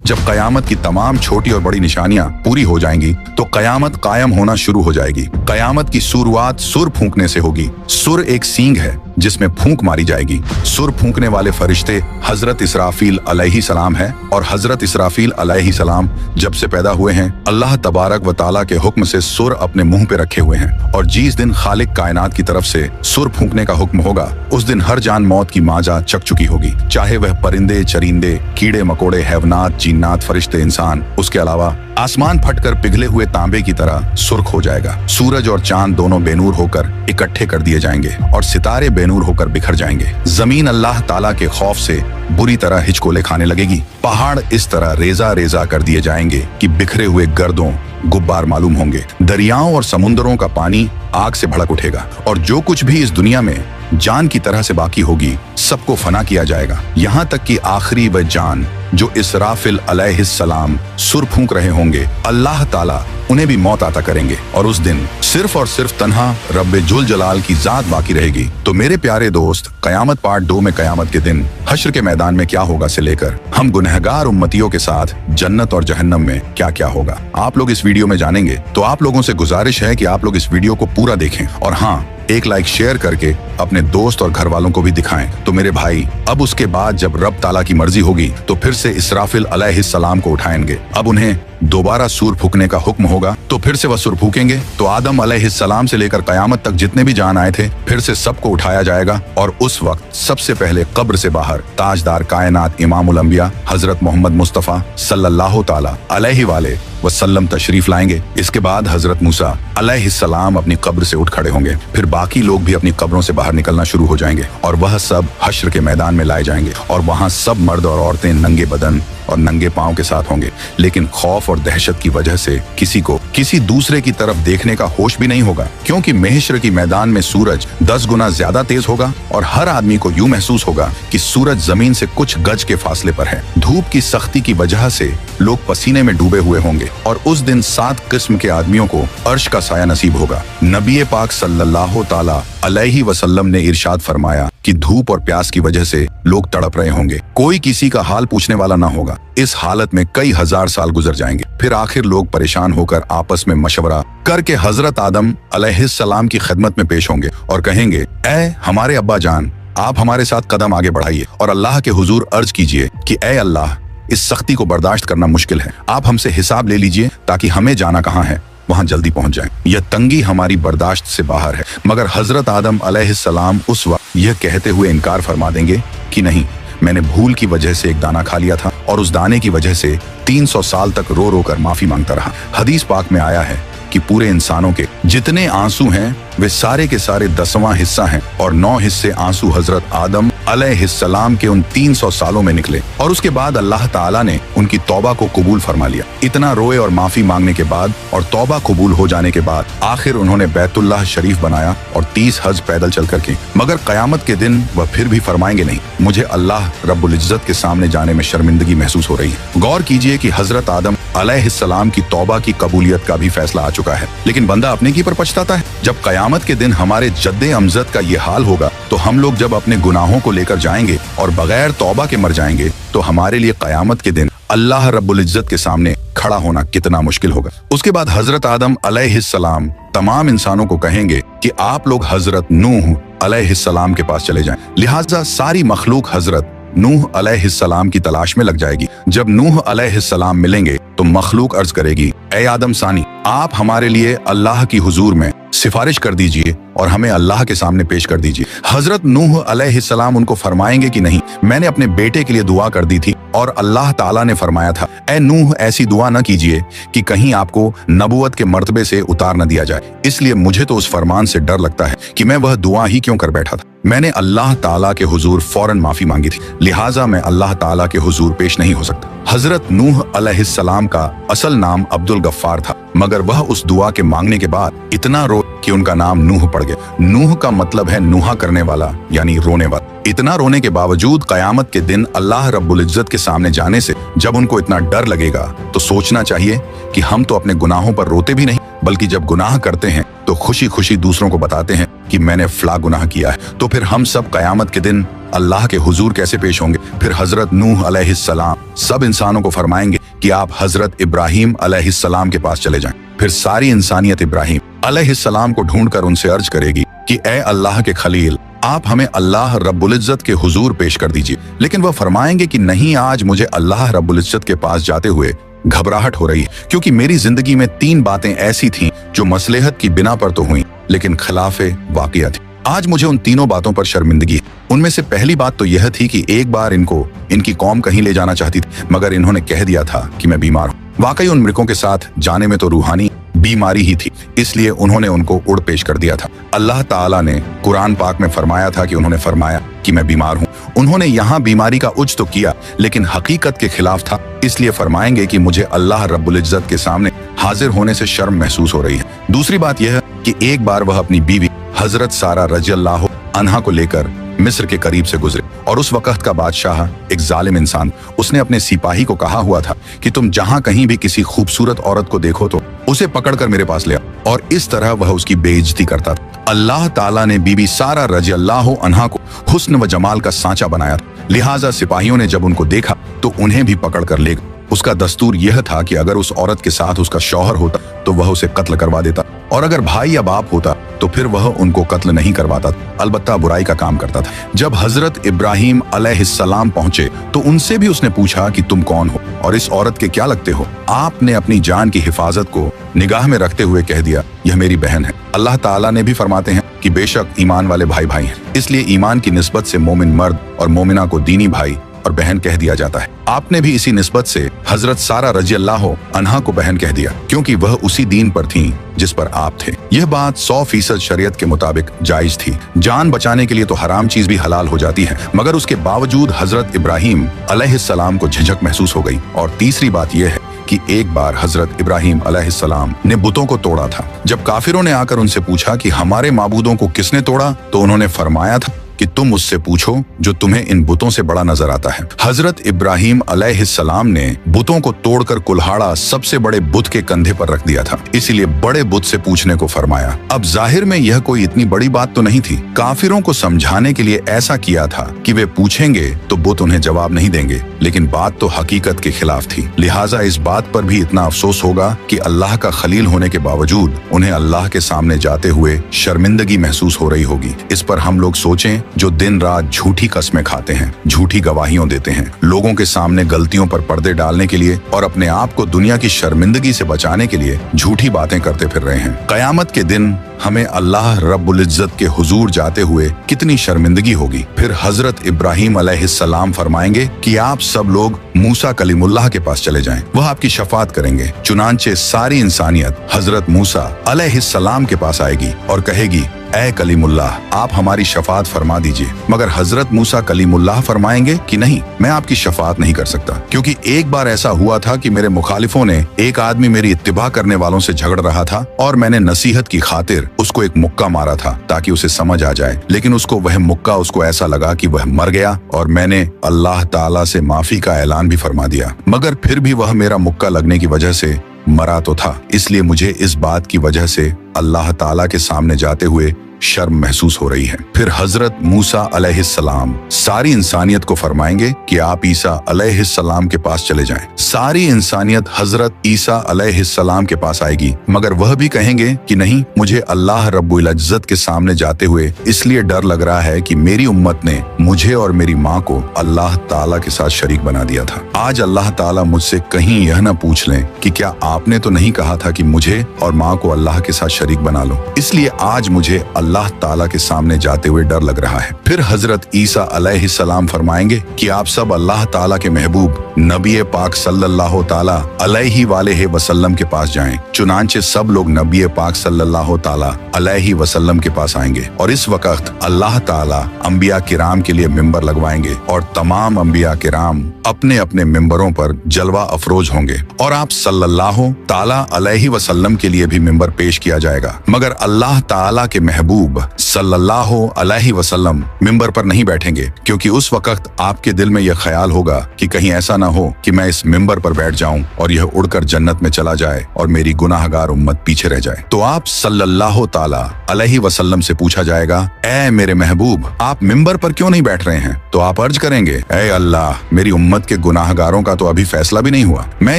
जब कयामत की तमाम छोटी और बड़ी निशानियां पूरी हो जाएंगी तो कयामत कायम होना शुरू हो जाएगी। कयामत की शुरुआत सुर फूंकने से होगी। सुर एक सींग है जिसमें फूंक मारी जाएगी। सुर फूंकने वाले फरिश्ते हजरत इसराफील अलैहि सलाम है और हजरत इसराफील अलैहि सलाम जब से पैदा हुए हैं अल्लाह तबारक व ताला के हुक्म से सुर अपने मुंह पे रखे हुए हैं और जिस दिन खालिक कायनात की तरफ से सुर फूंकने का हुक्म होगा उस दिन हर जान मौत की माजा चक चुकी होगी, चाहे वह परिंदे, चरिंदे, कीड़े मकोड़े, हैवनात, जिन्नात, फरिश्ते, इंसान। उसके अलावा आसमान फटकर पिघले हुए तांबे की तरह सुर्ख हो जाएगा। सूरज और चांद दोनों बेनूर होकर इकट्ठे कर दिए जाएंगे और सितारे बेनूर होकर बिखर जाएंगे। जमीन अल्लाह ताला के खौफ से बुरी तरह हिचकोले खाने लगेगी। पहाड़ इस तरह रेजा रेजा कर दिए जाएंगे कि बिखरे हुए गर्दों गुब्बार मालूम होंगे। दरियाओं और समुद्रों का पानी आग से भड़क उठेगा और जो कुछ भी इस दुनिया में जान की तरह से बाकी होगी सबको फना किया जाएगा, यहाँ तक कि आखिरी वह जान जो इसराफिल अलैहिस्सलाम सुर फूंक रहे होंगे अल्लाह ताला उन्हें भी मौत आता करेंगे और उस दिन सिर्फ और सिर्फ तन्हा रब्बे जुल जलाल की जात बाकी रहेगी। तो मेरे प्यारे दोस्त, कयामत पार्ट 2 में कयामत के दिन हश्र के मैदान में क्या होगा से लेकर हम गुनहगार उम्मतियों के साथ जन्नत और जहन्नम में क्या क्या होगा आप लोग इस वीडियो में जानेंगे। तो आप लोगों से गुजारिश है कि आप लोग इस वीडियो को पूरा देखें और हाँ, एक लाइक शेयर करके अपने दोस्त और घर वालों को भी दिखाएं। तो मेरे भाई, अब उसके बाद जब रब ताला की मर्जी होगी तो फिर से इसराफिल अलैहिस्सलाम को उठाएंगे। अब उन्हें दोबारा सूर फूकने का हुक्म होगा तो फिर से वह सुर फूकेंगे। तो आदम अलैहिस्सलाम से लेकर कयामत तक जितने भी जान आए थे फिर से सबको उठाया जाएगा और उस वक्त सबसे पहले कब्र से बाहर ताजदार कायनात इमामुल अंबिया हजरत मोहम्मद मुस्तफा सल्लल्लाहु ताला अलैहि वाले वसल्लम तशरीफ लाएंगे। इसके बाद हजरत मूसा अलैहिस्सलाम अपनी कब्र से उठ खड़े होंगे। फिर बाकी लोग भी अपनी कब्रों से बाहर निकलना शुरू हो जाएंगे और वह सब हश्र के मैदान में लाए जाएंगे और वहाँ सब मर्द और औरतें नंगे बदन और नंगे पांव के साथ होंगे, लेकिन खौफ और दहशत की वजह से किसी को किसी दूसरे की तरफ देखने का होश भी नहीं होगा, क्योंकि महशर की मैदान में सूरज 10 गुना ज्यादा तेज होगा और हर आदमी को यूं महसूस होगा कि सूरज जमीन से कुछ गज के फासले पर है। धूप की सख्ती की वजह से लोग पसीने में डूबे हुए होंगे और उस दिन 7 किस्म के आदमियों को अर्श का साया नसीब होगा। नबी पाक सल्लल्लाहु ताला अलैहि वसल्लम ने इरशाद फरमाया कि धूप और प्यास की वजह से लोग तड़प रहे होंगे, कोई किसी का हाल पूछने वाला ना होगा। इस हालत में कई हजार साल गुजर जाएंगे। फिर आखिर लोग परेशान होकर आपस में मशवरा करके हजरत आदम अलैहिस्सलाम की खिदमत में पेश होंगे और कहेंगे, ऐ हमारे अब्बा जान, आप हमारे साथ कदम आगे बढ़ाइए और अल्लाह के हुजूर अर्ज कीजिए कि ऐ अल्लाह, इस सख्ती को बर्दाश्त करना मुश्किल है, आप हमसे हिसाब ले लीजिए ताकि हमें जाना कहाँ है वहां जल्दी पहुंच जाएं। यह तंगी हमारी बर्दाश्त से बाहर है। मगर हजरत आदम अलैहिस्सलाम उस वक्त यह कहते हुए इनकार फरमा देंगे कि नहीं, मैंने भूल की वजह से एक दाना खा लिया था और उस दाने की वजह से 300 साल तक रो रो कर माफी मांगता रहा। हदीस पाक में आया है कि पूरे इंसानों के जितने आंसू हैं वे सारे के सारे 10वां हिस्सा हैं और 9 हिस्से आंसू हजरत आदम अलैहिस्सलाम के उन 300 सालों में निकले और उसके बाद अल्लाह ताला ने उनकी तौबा को कबूल फरमा लिया। इतना रोए और माफी मांगने के बाद और तौबा कबूल हो जाने के बाद आखिर उन्होंने बैतुल्लाह शरीफ बनाया और 30 हज पैदल चल कर की। मगर कयामत के दिन वह फिर भी फरमाएंगे, नहीं, मुझे अल्लाह रब्बुल इज्जत के सामने जाने में शर्मिंदगी महसूस हो रही है। गौर कीजिए कि हजरत आदम अलैहिस्सलाम की तौबा की कबूलियत का भी फैसला आ चुका है, लेकिन बंदा अपने की पर पछताता है। जब कयामत के दिन हमारे जद्दे अमजद का ये हाल होगा तो हम लोग जब अपने गुनाहों को लेकर जाएंगे और बगैर तौबा के मर जाएंगे तो हमारे लिए कयामत के दिन अल्लाह रब्बुल इज्जत के सामने खड़ा होना कितना मुश्किल होगा। उसके बाद हजरत आदम अलैहिस्सलाम तमाम इंसानों को कहेंगे कि आप लोग हजरत नूह अलैहिस्सलाम के पास चले जाएं। लिहाजा सारी मखलूक हजरत नूह अलैहिस्सलाम की तलाश में लग जाएगी। जब नूह अलैहिस्सलाम मिलेंगे तो मखलूक अर्ज करेगी, ए आदम सानी, आप हमारे लिए अल्लाह की हुजूर में सिफारिश कर दीजिए और हमें अल्लाह के सामने पेश कर दीजिए। हजरत नूह अलैहिस्सलाम उनको फरमाएंगे कि नहीं, मैंने अपने बेटे के लिए दुआ कर दी थी और अल्लाह ताला ने फरमाया था, ए नूह, ऐसी दुआ न कीजिए कि कहीं आपको नबुवत के मर्तबे से उतार न दिया जाए। इसलिए मुझे तो उस फरमान से डर लगता है कि मैं वह दुआ ही क्यों कर बैठा था। मैंने अल्लाह ताला के हुजूर फौरन माफी मांगी थी, लिहाजा मैं अल्लाह ताला के हुजूर पेश नहीं हो सकता। हजरत नूह अलैहिस्सलाम का असल नाम अब्दुल गफ्फार था, मगर वह उस दुआ के मांगने के बाद इतना रो कि उनका नाम नूह पड़ गया। नूह का मतलब है नूहा करने वाला, यानी रोने वाला। इतना रोने के बावजूद कयामत के दिन अल्लाह रब्बुल इज्जत के सामने जाने से जब उनको इतना डर लगेगा तो सोचना चाहिए कि हम तो अपने गुनाहों पर रोते भी नहीं, बल्कि जब गुनाह करते हैं तो खुशी खुशी दूसरों को बताते हैं कि मैंने फला गुनाह किया है। तो फिर हम सब कयामत के दिन अल्लाह के हुजूर कैसे पेश होंगे? फिर हजरत नूह अलैहिस्सलाम सब इंसानों को फरमाएंगे कि आप हजरत इब्राहिम अलैहिस्सलाम के पास चले जाएं। फिर सारी इंसानियत इब्राहिम अलैहिस्सलाम को ढूंढकर उनसे अर्ज करेगी कि ए अल्लाह के खलील, आप हमें अल्लाह रब्बुल इज्जत के हुजूर पेश कर दीजिए। लेकिन वह फरमाएंगे कि नहीं, आज मुझे अल्लाह रब्बुल इज्जत के पास जाते हुए घबराहट हो रही है, क्योंकि मेरी जिंदगी में 3 बातें ऐसी थीं जो मसलहत की बिना पर तो हुई लेकिन खिलाफे वाक़िया थी। आज मुझे उन तीनों बातों पर शर्मिंदगी है। उनमें से पहली बात तो यह थी कि एक बार इनको इनकी कौम कहीं ले जाना चाहती थी, मगर इन्होंने कह दिया था कि मैं बीमार हूँ। वाकई उन मृगों के साथ जाने में तो रूहानी बीमारी ही थी, इसलिए उन्होंने उनको उड़ पेश कर दिया था। अल्लाह ताला ने कुरान पाक में फरमाया था कि उन्होंने फरमाया कि मैं बीमार हूँ। उन्होंने यहाँ बीमारी का उज तो किया लेकिन हकीकत के खिलाफ था, इसलिए फरमाएंगे कि मुझे अल्लाह रब्बुल इज्जत के सामने हाजिर होने से शर्म महसूस हो रही है। दूसरी बात यह है कि एक बार वह अपनी बीवी हजरत सारा रज़ियल्लाहु अन्हा को लेकर मिस्र के करीब से गुजरे और उस वक्त का बादशाह एक जालिम इंसान, उसने अपने सिपाही को कहा हुआ था कि तुम जहां कहीं भी किसी खूबसूरत औरत को देखो तो उसे पकड़कर मेरे पास ले आओ, और इस तरह वह उसकी बेइज्जती करता था। अल्लाह ताला ने बीबी सारा रज़ियल्लाहु अन्हा को हुस्न व जमाल का सांचा बनाया था, लिहाजा सिपाहियों ने जब उनको देखा तो उन्हें भी पकड़ कर ले गए। उसका दस्तूर यह था कि अगर उस औरत के साथ उसका शौहर होता तो वह उसे कत्ल करवा देता, और अगर भाई या बाप होता तो फिर वह उनको कत्ल नहीं करवाता, अलबत्ता बुराई का काम करता था। जब हजरत इब्राहिम अलैहिस्सलाम पहुंचे तो उनसे भी उसने पूछा कि तुम कौन हो और इस औरत के क्या लगते हो? आपने अपनी जान की हिफाजत को निगाह में रखते हुए कह दिया, यह मेरी बहन है। अल्लाह ताला ने भी फरमाते हैं कि बेशक ईमान वाले भाई भाई हैं, इसलिए ईमान की निस्बत से मोमिन मर्द और मोमिना को दीनी भाई और बहन कह दिया जाता है। आपने भी इसी निस्बत से हजरत सारा रज़ियल्लाहु अन्हा को बहन कह दिया, क्योंकि वह उसी दीन पर थीं जिस पर आप थे। यह बात 100% शरीयत के मुताबिक जायज थी। जान बचाने के लिए तो हराम चीज भी हलाल हो जाती है, मगर उसके बावजूद हजरत इब्राहिम अलैहिस्सलाम को झिझक महसूस हो गई। और तीसरी बात यह है कि एक बार हजरत इब्राहिम अलैहिस्सलाम ने बुतों को तोड़ा था। जब काफिरों ने आकर उनसे पूछा कि हमारे माबूदों को किसने तोड़ा, तो उन्होंने फरमाया था कि तुम उससे पूछो जो तुम्हें इन बुतों से बड़ा नजर आता है। हजरत इब्राहिम अलैहिस्सलाम ने बुतों को तोड़कर कुल्हाड़ा सबसे बड़े बुत के कंधे पर रख दिया था, इसीलिए बड़े बुत से पूछने को फरमाया। अब जाहिर में यह कोई इतनी बड़ी बात तो नहीं थी। काफिरों को समझाने के लिए ऐसा किया था कि वे पूछेंगे तो बुत उन्हें जवाब नहीं देंगे, लेकिन बात तो हकीकत के खिलाफ थी। लिहाजा इस बात पर भी इतना अफसोस होगा कि अल्लाह का खलील होने के बावजूद उन्हें अल्लाह के सामने जाते हुए शर्मिंदगी महसूस हो रही होगी। इस पर हम लोग सोचें, जो दिन रात झूठी कस्में खाते हैं, झूठी गवाहियों देते हैं, लोगों के सामने गलतियों पर पर्दे डालने के लिए और अपने आप को दुनिया की शर्मिंदगी से बचाने के लिए झूठी बातें करते फिर रहे हैं। कयामत के दिन हमें अल्लाह रब्बुल इज्जत के हुजूर जाते हुए कितनी शर्मिंदगी होगी। फिर हजरत इब्राहिम अलैहिस्सलाम फरमाएंगे कि आप सब लोग मूसा कलीमुल्लाह के पास चले जाएं, वह आपकी शफात करेंगे। चुनांचे सारी इंसानियत हजरत मूसा अलैहिस्सलाम के पास आएगी और कहेगी, ऐ कलीमुल्लाह, आप हमारी शफात फरमा दीजिए। मगर हजरत मूसा कलीमुल्लाह फरमाएंगे कि नहीं, मैं आपकी शफात नहीं कर सकता, क्योंकि एक बार ऐसा हुआ था कि मेरे मुखालिफों ने एक आदमी मेरी इत्तिबा करने वालों से झगड़ रहा था और मैंने नसीहत की खातिर उसको एक मुक्का मारा था ताकि उसे समझ आ जाए, लेकिन उसको वह मुक्का उसको ऐसा लगा कि वह मर गया और मैंने अल्लाह ताला से माफी का ऐलान भी फरमा दिया, मगर फिर भी वह मेरा मुक्का लगने की वजह से मरा तो था। इसलिए मुझे इस बात की वजह से अल्लाह ताला के सामने जाते हुए शर्म महसूस हो रही है। फिर हजरत मूसा अलैहिस्सलाम सारी इंसानियत को फरमाएंगे कि आप ईसा अलैहिस्सलाम के पास चले जाएं। सारी इंसानियत हजरत ईसा अलैहिस्सलाम के पास आएगी, मगर वह भी कहेंगे कि नहीं, मुझे अल्लाह रब्बुल इज्जत के सामने जाते हुए इसलिए डर लग रहा है कि मेरी उम्मत ने मुझे और मेरी माँ को अल्लाह ताला के साथ शरीक बना दिया था। आज अल्लाह ताला मुझसे कहीं यह न पूछ लें कि क्या आपने तो नहीं कहा था कि मुझे और माँ को अल्लाह के साथ शरीक बना लो। इसलिए आज मुझे अल्लाह ताला के सामने जाते हुए डर लग रहा है। फिर हजरत ईसा अलैहिस्सलाम फरमाएंगे कि आप सब अल्लाह ताला के महबूब नबी पाक सल्लल्लाहु ताला अलैहि वालेहि वसल्लम के पास जाएं। चुनांचे सब लोग नबी पाक सल्लल्लाहु ताला अलैहि वसल्लम के पास आएंगे और इस वक्त अल्लाह ताला अंबिया किराम के लिए मिंबर लगवाएंगे और तमाम अंबिया किराम अपने अपने मिंबरों पर जलवा अफरोज होंगे और आप सल्लल्लाहु ताला अलैहि वसल्लम के लिए भी मिंबर पेश किया जाएगा। मगर अल्लाह ताला के महबूब महबूब सल्लल्लाहु अलैहि वसल्लम मिंबर पर नहीं बैठेंगे, क्योंकि उस वक्त आपके दिल में यह ख्याल होगा कि कहीं ऐसा ना हो कि मैं इस मिंबर पर बैठ जाऊं और यह उड़कर जन्नत में चला जाए और मेरी गुनाहगार उम्मत पीछे रह जाए। तो आप सल्लल्लाहु ताला अलैहि वसल्लम से पूछा जाएगा, ऐ मेरे महबूब, आप मिंबर पर क्यों नहीं बैठ रहे हैं? तो आप अर्ज करेंगे, ऐ अल्लाह, मेरी उम्मत के गुनाहगारों का तो अभी फैसला भी नहीं हुआ, मैं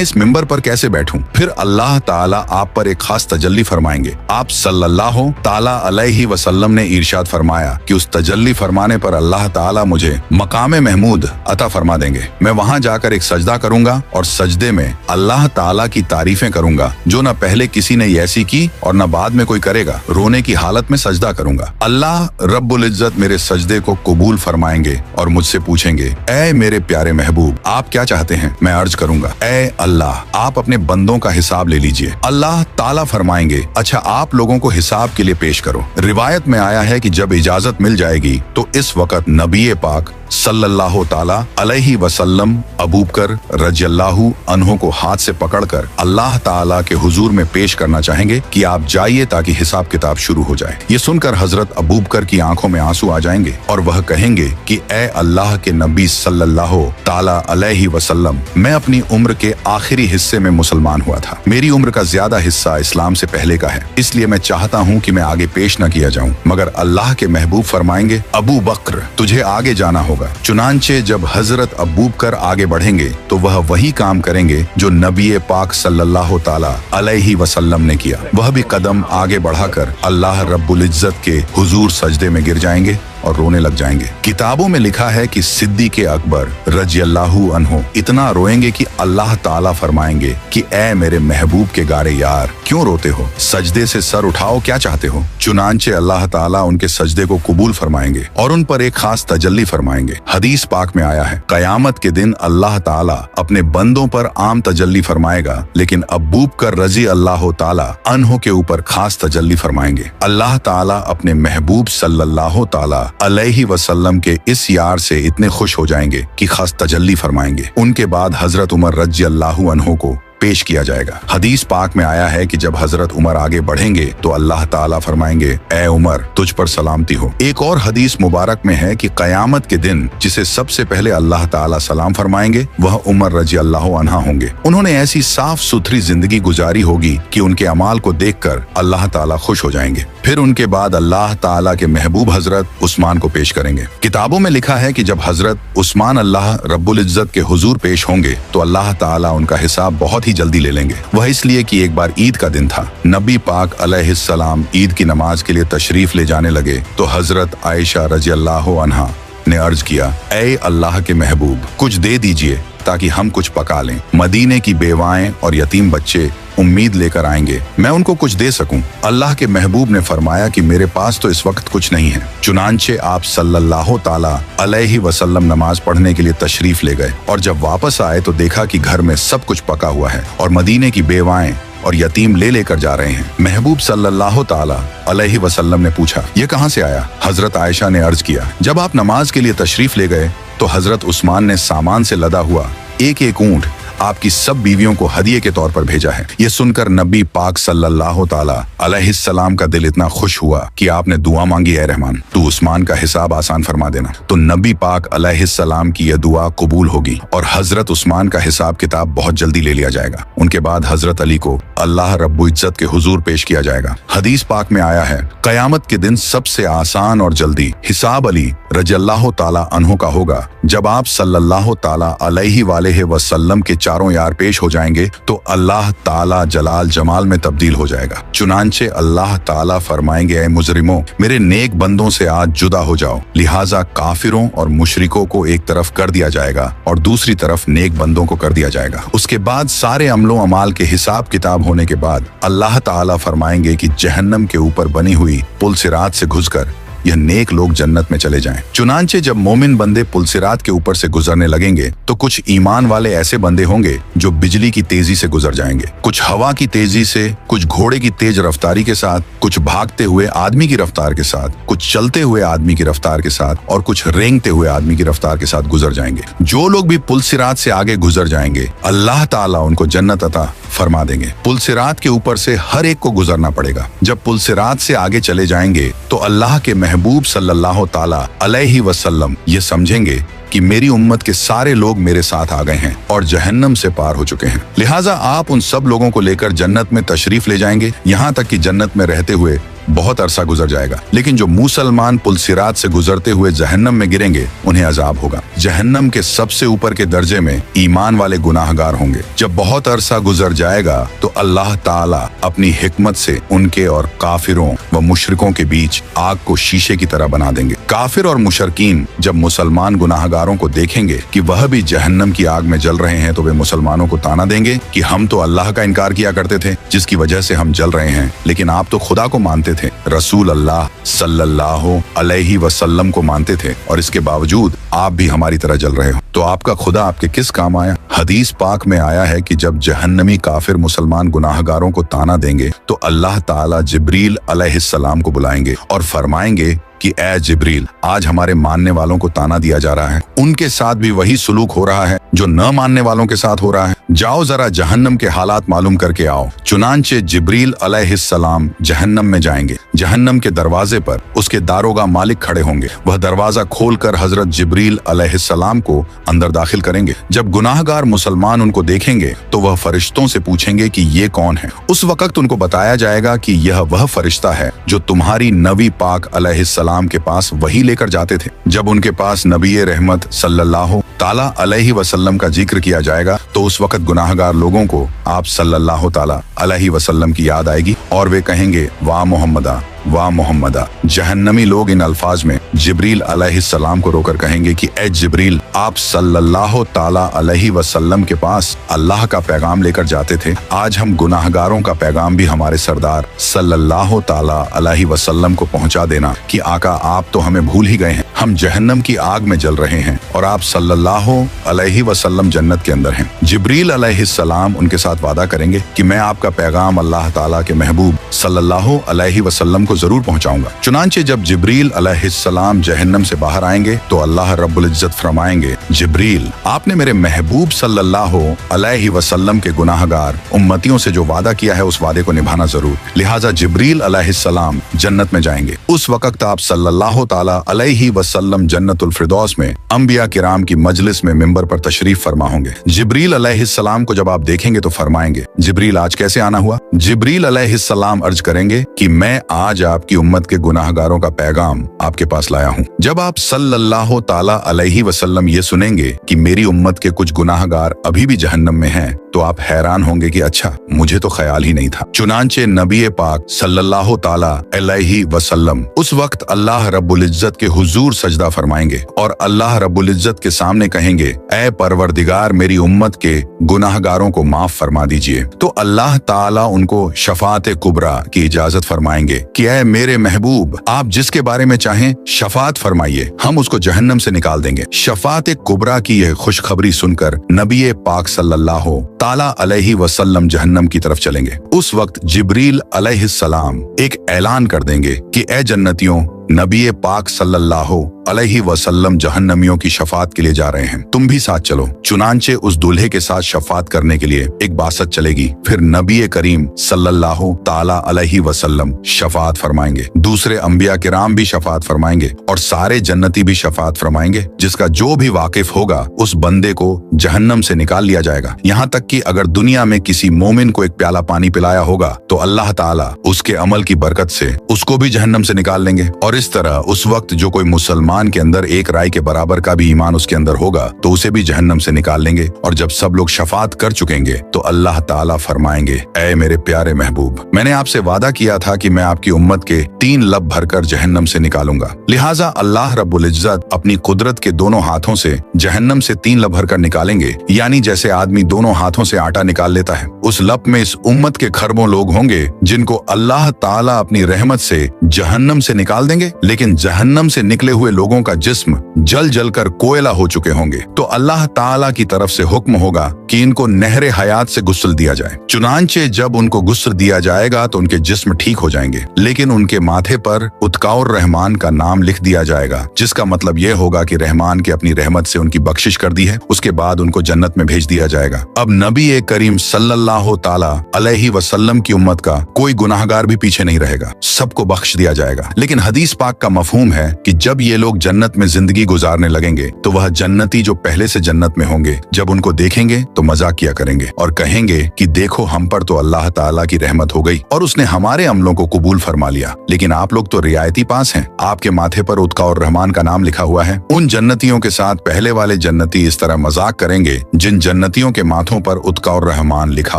इस मिंबर पर कैसे बैठूं? फिर अल्लाह ताला आप पर एक खास तजल्ली फरमाएंगे। आप सल्लल्लाहु ताला अलैहि वसल्लम ने इरशाद फरमाया कि उस तजल्ली फरमाने पर अल्लाह ताला मुझे मकाम महमूद अता फरमा देंगे। मैं वहां जाकर एक सजदा करूंगा और सजदे में अल्लाह ताला की तारीफें करूंगा जो न पहले किसी ने ऐसी की और न बाद में कोई करेगा। रोने की हालत में सजदा करूंगा। अल्लाह रब्बुल इज्जत मेरे सजदे को कबूल फरमाएंगे और मुझसे पूछेंगे, ऐ मेरे प्यारे महबूब, आप क्या चाहते हैं? मैं अर्ज करूंगा, ऐ अल्लाह, आप अपने बंदों का हिसाब ले लीजिए। अल्लाह ताला फरमाएंगे, अच्छा आप लोगों को हिसाब के लिए पेश करो। रिवायत में आया है कि जब इजाजत मिल जाएगी तो इस वक्त नबी पाक सल्लल्लाहु ताला अलैहि वसल्लम अबू बकर रज़ियल्लाहु अन्हु को हाथ से पकड़कर अल्लाह ताला के हुजूर में पेश करना चाहेंगे कि आप जाइए ताकि हिसाब किताब शुरू हो जाए। ये सुनकर हजरत अबू बकर की आंखों में आंसू आ जाएंगे और वह कहेंगे कि ए अल्लाह के नबी सल्लल्लाहु ताला अलैहि वसल्लम, मैं अपनी उम्र के आखिरी हिस्से में मुसलमान हुआ था। मेरी उम्र का ज्यादा हिस्सा इस्लाम से पहले का है, इसलिए मैं चाहता हूँ कि मैं आगे पेश न किया जाऊँ। मगर अल्लाह के महबूब फरमाएंगे, अबू बकर, तुझे आगे जाना होगा। चुनांचे जब हजरत अबू बकर आगे बढ़ेंगे तो वह वही काम करेंगे जो नबी पाक सल्लल्लाहु ताला अलैहि वसल्लम ने किया। वह भी कदम आगे बढ़ाकर अल्लाह रब्बुल इज्जत के हुजूर सजदे में गिर जाएंगे और रोने लग जाएंगे। किताबों में लिखा है कि सिद्दीक़ अकबर रज़ियल्लाहु अन्हु इतना रोएंगे कि अल्लाह ताला फरमाएंगे कि ऐ मेरे महबूब के गारे यार, क्यों रोते हो? सजदे से सर उठाओ, क्या चाहते हो? चुनांचे अल्लाह ताला उनके सजदे को कबूल फरमाएंगे और उन पर एक खास तजल्ली फरमाएंगे। हदीस पाक में आया है, कयामत के दिन अल्लाह ताला अपने बंदों पर आम तजल्ली फरमाएगा, लेकिन अबू बकर रज़ियल्लाहु ताला अन्हु के ऊपर खास तजल्ली फरमाएंगे। अल्लाह ताला अपने महबूब सल्लल्लाहु ताला अलैहि वसल्लम के इस यार से इतने खुश हो जाएंगे कि खास तजल्ली फरमाएंगे। उनके बाद हजरत उमर रज़ियल्लाहु अन्हु को पेश किया जाएगा। हदीस पाक में आया है कि जब हजरत उमर आगे बढ़ेंगे तो अल्लाह ताला फरमाएंगे, ए उमर, तुझ पर सलामती हो। एक और हदीस मुबारक में है कि कयामत के दिन जिसे सबसे पहले अल्लाह ताला सलाम फरमाएंगे वह उमर रज़ियल्लाहु अन्हा होंगे। उन्होंने ऐसी साफ सुथरी जिंदगी गुजारी होगी कि उनके अमाल को देखकर अल्लाह ताला खुश हो जाएंगे। फिर उनके बाद अल्लाह ताला के महबूब हजरत उस्मान को पेश करेंगे। किताबों में लिखा है कि जब हजरत उस्मान अल्लाह रब्बुल इज्जत के हुजूर पेश होंगे तो अल्लाह ताला उनका हिसाब बहुत ही जल्दी ले लेंगे। वह इसलिए कि एक बार ईद का दिन था। नबी पाक अलैहिस्सलाम ईद की नमाज के लिए तशरीफ ले जाने लगे तो हजरत आयशा रज़ियल्लाहु अन्हा ने अर्ज किया, ऐ अल्लाह के महबूब, कुछ दे दीजिए ताकि हम कुछ पका लें। मदीने की बेवाएं और यतीम बच्चे उम्मीद लेकर आएंगे, मैं उनको कुछ दे सकूं। अल्लाह के महबूब ने फरमाया कि मेरे पास तो इस वक्त कुछ नहीं है। चुनांचे आप सल्लल्लाहु ताला अलैहि वसल्लम नमाज पढ़ने के लिए तशरीफ ले गए और जब वापस आए तो देखा कि घर में सब कुछ पका हुआ है और मदीने की बेवाएं और यतीम लेकर जा रहे हैं। महबूब सल्लल्लाहु ताला अलैहि वसल्लम ने पूछा, ये कहां से आया? हजरत आयशा ने अर्ज किया, जब आप नमाज के लिए तशरीफ ले गए तो हजरत उस्मान ने सामान से लदा हुआ एक एक ऊंट आपकी सब बीवियों को हदिये के तौर पर भेजा है। ये सुनकर नबी पाक सल्लल्लाहु ताला अलैहिस्सलाम का दिल इतना खुश हुआ कि आपने दुआ मांगी, ऐ रहमान, तू उस्मान का हिसाब आसान फरमा देना। तो नबी पाक अलैहिस्सलाम की यह दुआ कबूल होगी और हजरत उस्मान का हिसाब किताब बहुत जल्दी ले लिया जाएगा। उनके बाद हजरत अली को अल्लाह रब्बुल इज्जत के हुजूर पेश किया जाएगा। हदीस पाक में आया है, कयामत के दिन सबसे आसान और जल्दी हिसाब अली रज़ियल्लाहु ताला अन्हु का होगा। जब आप सल्लल्लाहु ताला अलैहि वसल्लम के चारों यार पेश हो जाएंगे तो अल्लाह ताला जलाल जमाल में तब्दील हो जाएगा। चुनांचे अल्लाह ताला फरमाएंगे, ऐ मुजरिमों, मेरे नेक बंदों से आज जुदा हो जाओ। लिहाजा काफिरों और मुशरिकों को एक तरफ कर दिया जाएगा और दूसरी तरफ नेक बंदों को कर दिया जाएगा। उसके बाद सारे अमलों अमाल के हिसाब किताब होने के बाद अल्लाह ताला फरमाएंगे कि जहन्नम के ऊपर बनी हुई पुल सिरात से घुसकर यह नेक लोग जन्नत में चले जाएं। चुनांचे जब मोमिन बंदे पुलसिरात के ऊपर से गुजरने लगेंगे तो कुछ ईमान वाले ऐसे बंदे होंगे जो बिजली की तेजी से गुजर जाएंगे, कुछ हवा की तेजी से, कुछ घोड़े की तेज रफ्तारी के साथ, कुछ भागते हुए आदमी की रफ्तार के साथ, कुछ चलते हुए आदमी की रफ्तार के साथ और कुछ रेंगते हुए आदमी की रफ्तार के साथ गुजर जाएंगे। जो लोग भी पुलसिरात से आगे गुजर जाएंगे अल्लाह ताला उनको जन्नत अता फरमा देंगे। पुल सिरात के ऊपर से हर एक को गुजरना पड़ेगा। जब पुल सिरात से आगे चले जाएंगे तो अल्लाह के महबूब सल्लल्लाहु ताला अलैहि वसल्लम ये समझेंगे कि मेरी उम्मत के सारे लोग मेरे साथ आ गए हैं और जहन्नम से पार हो चुके हैं, लिहाजा आप उन सब लोगों को लेकर जन्नत में तशरीफ ले जाएंगे। यहाँ तक कि जन्नत में रहते हुए बहुत अरसा गुजर जाएगा, लेकिन जो मुसलमान पुल सिरात से गुजरते हुए जहन्नम में गिरेंगे उन्हें अजाब होगा। जहन्नम के सबसे ऊपर के दर्जे में ईमान वाले गुनाहगार होंगे। जब बहुत अरसा गुजर जाएगा तो अल्लाह ताला अपनी हिकमत से उनके और काफिरों व मुशरिकों के बीच आग को शीशे की तरह बना देंगे। काफिर और मुशरकीन जब मुसलमान गुनाहगारों को देखेंगे कि वह भी जहन्नम की आग में जल रहे हैं तो वे मुसलमानों को ताना देंगे कि हम तो अल्लाह का इनकार किया करते थे जिसकी वजह से हम जल रहे हैं, लेकिन आप तो खुदा को मानते थे, रसूल अल्लाह सल्लल्लाहु अलैहि वसल्लम को मानते थे और इसके बावजूद आप भी हमारी तरह जल रहे हो, तो आपका खुदा आपके किस काम आया। हदीस पाक में आया है कि जब जहन्नमी काफिर मुसलमान गुनाहगारों को ताना देंगे तो अल्लाह ताला जिब्रील अलैहिस्सलाम को बुलाएंगे और फरमाएंगे कि ए जिब्रील, आज हमारे मानने वालों को ताना दिया जा रहा है, उनके साथ भी वही सुलूक हो रहा है जो न मानने वालों के साथ हो रहा है। जाओ जरा जहन्नम के हालात मालूम करके आओ। चुनांचे जिब्रील अलैहिस्सलाम जहन्नम में जाएंगे। जहन्नम के दरवाजे पर उसके दारोगा मालिक खड़े होंगे। वह दरवाजा खोलकर हजरत जिब्रील अलैहिस्सलाम को अंदर दाखिल करेंगे। जब गुनाहगार मुसलमान उनको देखेंगे तो वह फरिश्तों से पूछेंगे कि ये कौन है। उस वक्त उनको बताया जाएगा कि यह वह फरिश्ता है जो तुम्हारी नबी पाक अलैहिस्सलाम के पास वही लेकर जाते थे। जब उनके पास नबी रहमत सल्लल्लाहु ताला अलैहि वसल्लम का जिक्र किया जाएगा तो उस वक्त गुनाहगार लोगों को आप सल्लल्लाहु ताला अलैहि वसल्लम की याद आएगी और वे कहेंगे वाह मोहम्मदा, वाह मोहम्मदा। जहन्नमी लोग इन अल्फाज में जिब्रील अलैहिस्सलाम को रोकर कहेंगे कि ए जिब्रील, आप सल्लल्लाहु ताला अलैहि वसल्लम के पास अल्लाह का पैगाम लेकर जाते थे, आज हम गुनाहगारों का पैगाम भी हमारे सरदार सल्लल्लाहु ताला अलैहि वसल्लम को पहुंचा देना कि आका आप तो हमें भूल ही गए हैं, हम जहन्नम की आग में जल रहे हैं और आप सल्लल्लाहु अलैहि वसल्लम जन्नत के अंदर हैं। जिब्रील अलैहिस्सलाम उनके साथ वादा करेंगे कि मैं आपका पैगाम अल्लाह ताला के महबूब सल्लल्लाहु अलैहि वसल्लम को जरूर पहुंचाऊंगा। चुनांचे जब जिब्रील अलैहिस्सलाम जहन्नम से बाहर आएंगे तो अल्लाह रब्बुल इज्जत फरमाएंगे, जिब्रील, आपने मेरे महबूब सल्लल्लाहु अलैहि वसल्लम के गुनाहगार उम्मतियों से जो वादा किया है उस वादे को निभाना जरूर। लिहाजा जिब्रील अलैहिस्सलाम जन्नत में जाएंगे। उस वक्त आप सल्लल्लाहु ताला अलैहि वसल्लम जन्नतुल फिरदौस में अंबिया किराम की मजलिस में मिंबर पर तशरीफ फरमा होंगे। जिब्रील अलैहिस्सलाम को जब आप देखेंगे तो फरमाएंगे, जिब्रील आज कैसे आना हुआ। जिब्रील अलैहिस्सलाम अर्ज करेंगे कि मैं आज आपकी उम्मत के गुनाहगारों का पैगाम आपके पास लाया हूँ। जब आप सल्लल्लाहु ताला अलैहि वसल्लम ये सुनेंगे कि मेरी उम्मत के कुछ गुनाहगार अभी भी जहन्नम में हैं, तो आप हैरान होंगे कि अच्छा, मुझे तो ख्याल ही नहीं था। चुनांचे नबी पाक सल्लल्लाहु ताला अलैहि वसल्लम उस वक्त अल्लाह रब्बुल इज्जत के हुजूर सजदा फरमाएंगे और अल्लाह रब्बुल इज्जत के सामने कहेंगे, ऐ परवरदिगार, मेरी उम्मत के गुनाहगारों को माफ फरमा दीजिए। तो अल्लाह ताला उनको शफात कुबरा की इजाजत फरमाएंगे कि ऐ मेरे महबूब, आप जिसके बारे में चाहें शफात फरमाइए, हम उसको जहन्नम से निकाल देंगे। शफात कुबरा की यह खुशखबरी सुनकर नबी पाक सल्लल्लाहु ताला अलैहि वसल्लम जहन्नम की तरफ चलेंगे। उस वक्त जिब्रील अलैहिस्सलाम एक ऐलान कर देंगे कि ए जन्नतियों, नबी पाक सल्लल्लाहु अलैहि वसल्लम जहन्नमियों की शफात के लिए जा रहे हैं, तुम भी साथ चलो। चुनांचे उस दूल्हे के साथ शफात करने के लिए एक बासत चलेगी। फिर नबी करीम सल्लल्लाहु ताला अलैहि वसल्लम शफात फरमाएंगे, दूसरे अंबिया किराम भी शफात फरमाएंगे और सारे जन्नती भी शफात फरमाएंगे। जिसका जो भी वाकिफ होगा उस बंदे को जहन्नम से निकाल लिया जाएगा। यहाँ तक कि अगर दुनिया में किसी मोमिन को एक प्याला पानी पिलाया होगा तो अल्लाह ताला उसके अमल की बरकत से उसको भी जहन्नम से निकाल लेंगे। और इस तरह उस वक्त जो कोई मुसलमान के अंदर एक राय के बराबर का भी ईमान उसके अंदर होगा तो उसे भी जहन्नम से निकाल लेंगे। और जब सब लोग शफात कर चुकेंगे तो अल्लाह ताला फरमाएंगे, ऐ मेरे प्यारे महबूब, मैंने आपसे वादा किया था कि मैं आपकी उम्मत के 3 लब भरकर जहन्नम से निकालूंगा। लिहाजा अल्लाह रब्बुल इज्जत अपनी कुदरत के दोनों हाथों से जहन्नम से 3 लब भरकर निकालेंगे, यानी जैसे आदमी दोनों हाथों से आटा निकाल लेता है। उस लब में इस उम्मत के खरबों लोग होंगे जिनको अल्लाह ताला अपनी रहमत से जहन्नम से निकाल देंगे। लेकिन जहन्नम से निकले हुए लोगों का जिस्म जल जल कर कोयला हो चुके होंगे। तो अल्लाह ताला की तरफ से हुक्म होगा कि इनको नहरे हयात से गुस्ल दिया जाए। चुनांचे जब उनको गुस्ल दिया जाएगा तो उनके जिस्म ठीक हो जाएंगे, लेकिन उनके माथे पर उत्काउर रहमान का नाम लिख दिया जाएगा, जिसका मतलब यह होगा कि रहमान के अपनी रहमत से उनकी बख्शिश कर दी है। उसके बाद उनको जन्नत में भेज दिया जाएगा। अब नबी करीम सल्लल्लाहु ताला अलैहि वसल्लम की उम्मत का कोई गुनाहगार भी पीछे नहीं रहेगा, सबको बख्श दिया जाएगा। लेकिन हदीस पाक का मफहूम है कि जब ये लोग जन्नत में जिंदगी गुजारने लगेंगे तो वह जन्नती जो पहले से जन्नत में होंगे, जब उनको देखेंगे तो मजाक किया करेंगे और कहेंगे कि देखो हम पर तो अल्लाह ताला की रहमत हो गई और उसने हमारे अमलों को कबूल फरमा लिया, लेकिन आप लोग तो रियायती पास हैं, आपके माथे पर उत्काउर रहमान का नाम लिखा हुआ है। उन जन्नतियों के साथ पहले वाले जन्नती इस तरह मजाक करेंगे जिन जन्नतियों के माथों पर उत्काउर रहमान लिखा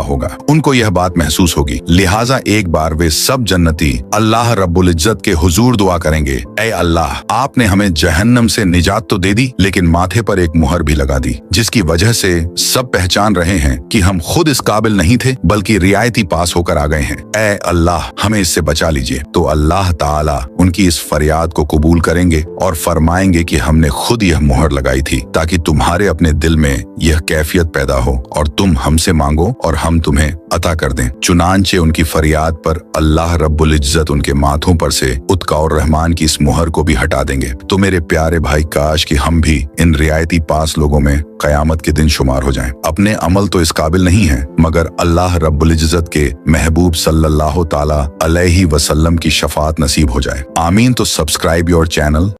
होगा। उनको यह बात महसूस होगी, लिहाजा एक बार वे सब जन्नती अल्लाह रब्बुल इज्जत के हुजूर दुआ करेंगे, ऐ अल्लाह, आपने हमें जहन्नम से निजात तो दे दी, लेकिन माथे पर एक मुहर भी लगा दी, जिसकी वजह से सब पहचान रहे हैं कि हम खुद इस काबिल नहीं थे, बल्कि रियायती पास होकर आ गए हैं। ऐ अल्लाह, हमें इससे बचा लीजिए। तो अल्लाह ताला उनकी इस फरियाद को कबूल करेंगे और फरमाएंगे कि हमने खुद यह मुहर लगाई थी ताकि तुम्हारे अपने दिल में यह कैफियत पैदा हो और तुम हमसे मांगो और हम तुम्हें अता कर दें। चुनांचे उनकी फरियाद पर अल्लाह रब्बुल इज्जत उनके माथों पर से उत्काउर रहमान की इस मुहर को भी हटा देंगे। तो मेरे प्यारे भाई, काश कि हम भी इन रियायती पास लोगों में कयामत के दिन शुमार हो जाएं। अपने अमल तो इस काबिल नहीं है, मगर अल्लाह रब्बुल इज्जत के महबूब सल्लल्लाहु ताला अलैहि वसल्लम की शफाअत नसीब हो जाए। आमीन। तो सब्सक्राइब योर चैनल